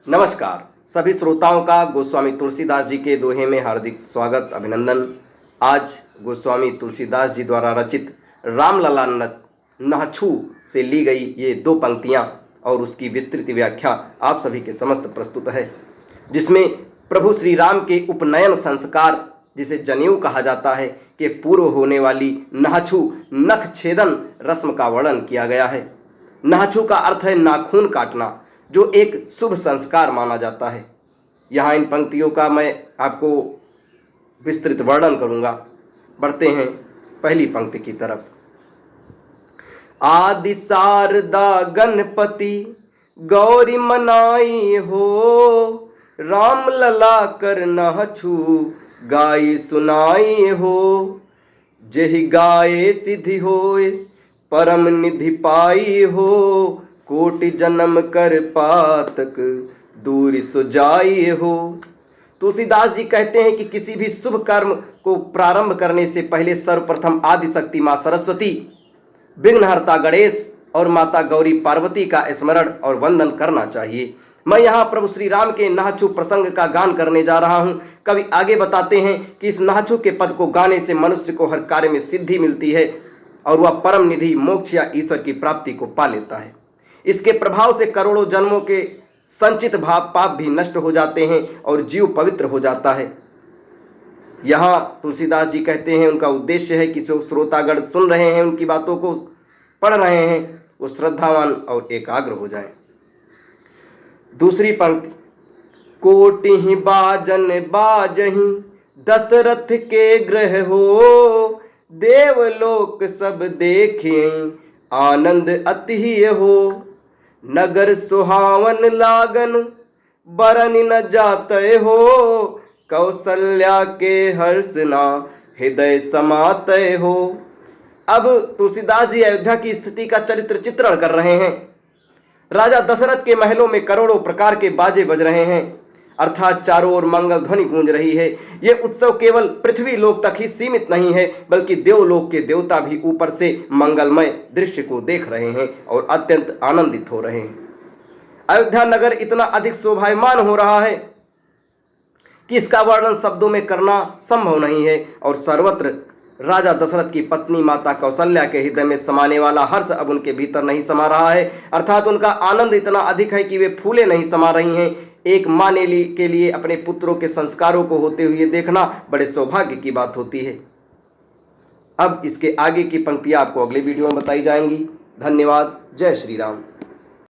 नमस्कार सभी श्रोताओं का गोस्वामी तुलसीदास जी के दोहे में हार्दिक स्वागत अभिनंदन। आज गोस्वामी तुलसीदास जी द्वारा रचित रामलला नहछु से ली गई ये दो पंक्तियां और उसकी विस्तृत व्याख्या आप सभी के समस्त प्रस्तुत है, जिसमें प्रभु श्री राम के उपनयन संस्कार जिसे जनेऊ कहा जाता है के पूर्व होने वाली नहछु नख छेदन रस्म का वर्णन किया गया है। नहछु का अर्थ है नाखून काटना, जो एक शुभ संस्कार माना जाता है। यहाँ इन पंक्तियों का मैं आपको विस्तृत वर्णन करूंगा। बढ़ते हैं पहली पंक्ति की तरफ। आदि शारदा गणपति गौरी मनाई हो, राम लला कर नहछु गाई सुनाई हो। जेहि गाये सिद्धि होए परम निधि पाई हो, कोटि जन्म कर पातक दूर सुजाई हो। तुलसीदास जी कहते हैं कि किसी भी शुभ कर्म को प्रारंभ करने से पहले सर्वप्रथम आदि शक्ति मां सरस्वती, विघ्नहर्ता गणेश और माता गौरी पार्वती का स्मरण और वंदन करना चाहिए। मैं यहाँ प्रभु श्री राम के नहछु प्रसंग का गान करने जा रहा हूँ। कवि आगे बताते हैं कि इस नहछु के पद को गाने से मनुष्य को हर कार्य में सिद्धि मिलती है और वह परम निधि मोक्ष या ईश्वर की प्राप्ति को पा लेता है। इसके प्रभाव से करोड़ों जन्मों के संचित भाव पाप भी नष्ट हो जाते हैं और जीव पवित्र हो जाता है। यहाँ तुलसीदास जी कहते हैं उनका उद्देश्य है कि जो श्रोतागण सुन रहे हैं, उनकी बातों को पढ़ रहे हैं, वो श्रद्धावान और एकाग्र हो जाएं। दूसरी पंक्ति। कोटि बाजन बाजहि दशरथ के गृह हो, देवलोक सब देखे आनंद अति हो। नगर सुहावन लागन बरन न जाते हो, कौशल्या के हर्षना हृदय समाते हो। अब तुलसीदास जी अयोध्या की स्थिति का चरित्र चित्रण कर रहे हैं। राजा दशरथ के महलों में करोड़ों प्रकार के बाजे बज रहे हैं, अर्थात चारों ओर मंगल ध्वनि गूंज रही है। यह उत्सव केवल पृथ्वी लोक तक ही सीमित नहीं है, बल्कि देवलोक के देवता भी ऊपर से मंगलमय दृश्य को देख रहे हैं और अत्यंत आनंदित हो रहे हैं। अयोध्या नगर इतना अधिक शोभायमान हो रहा है कि इसका वर्णन शब्दों में करना संभव नहीं है, और सर्वत्र राजा दशरथ की पत्नी माता कौशल्या के हृदय में समाने वाला हर्ष अब उनके भीतर नहीं समा रहा है, अर्थात उनका आनंद इतना अधिक है कि वे फूले नहीं समा रही हैं। एक माँ के लिए अपने पुत्रों के संस्कारों को होते हुए देखना बड़े सौभाग्य की बात होती है। अब इसके आगे की पंक्तियां आपको अगले वीडियो में बताई जाएंगी। धन्यवाद। जय श्री राम।